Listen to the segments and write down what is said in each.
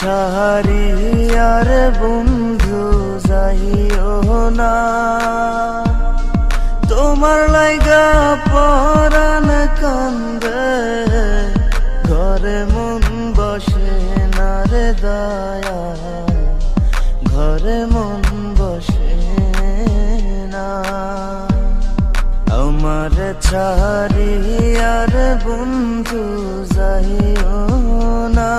ছাড়ি আর বন্ধু যাইও না, তোমার লাইগা পরাণ কান্দে, ঘরে মন বসে না রে দয়া, ঘরে মন বসে না। আমার ছাড়ি আর বন্ধু যাইও না,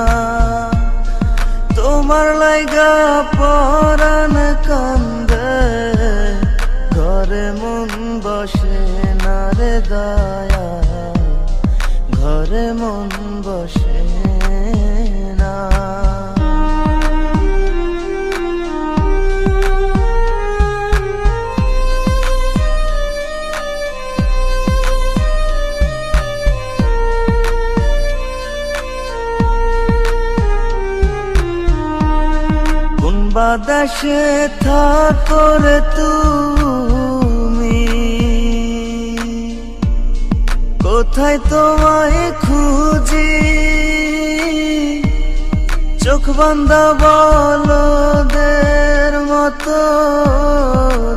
তোমার লাইগা পরাণ কান্দে, ঘরে মন বসে না রে দয়া, ঘরে মন বসে না। বাতাসে থাকো রে তুমি, কোথায় তোমায় খুঁজি, চোখ বান্ধা বলদের মতো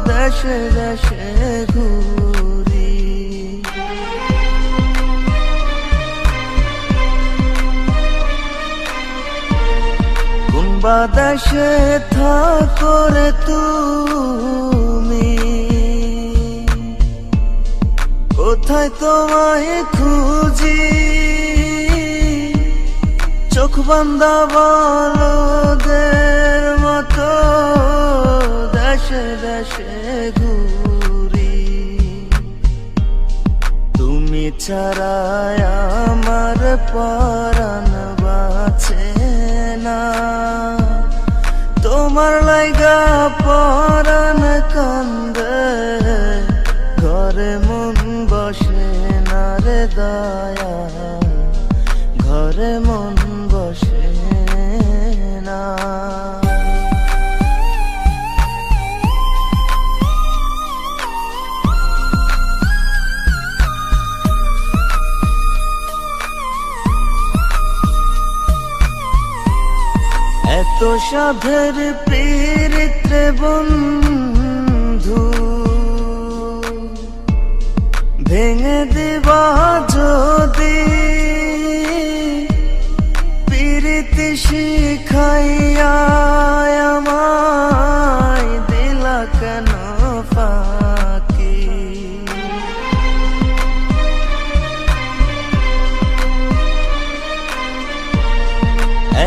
দেশে দেশে ঘুরি। বাতাসে থাকো রে তুমি, কোথায় তোমায় খুঁজি, চোখ বান্ধা বলদের মতো দেশে দেশে ঘুরি। তুমি ছাড়া আমার পরাণ বাঁচে না, তোমার লাইগা পরাণ কান্দে, ঘরে মন বসে না রে দয়া, ঘরে মন বসে না। এত সাধের পীড়িত বন্ধু, ভেঙে দিবা যদি, পীড়িত শিখাইয়া আমায় দিলা কেন ফাঁকি।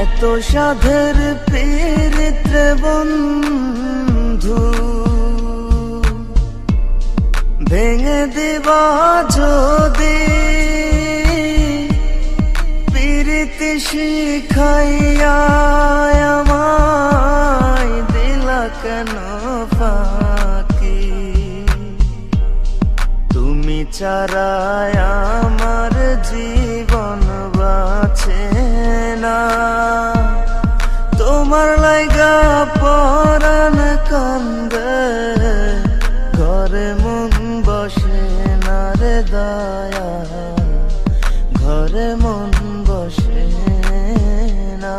এত সাধের পীড়িত বন্ধু, ভেঙে দিবা যদি, পীড়িত শিখাইয়া আমায় দিলা কেন ফাঁকি। তুমি ছাড়া আমার জীবন বাঁচে না, তোমার লাইগা পরাণ কান্দে, ঘরে মন বসে না রে দয়া, ঘরে মন বসে না।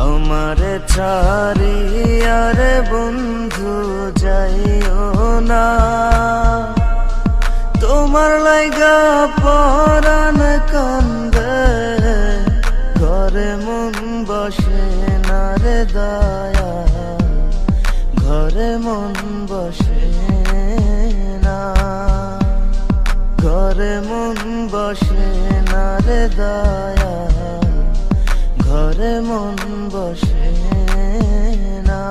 আমার ছাড়ি আর বন্ধু যাইও না, তোমার লাইগা পরাণ কান্দে, ঘরে মন বসে না রে দয়া, ঘরে মন বসে না, ঘরে মন বসে না রে দয়া, ঘরে মন বসে না।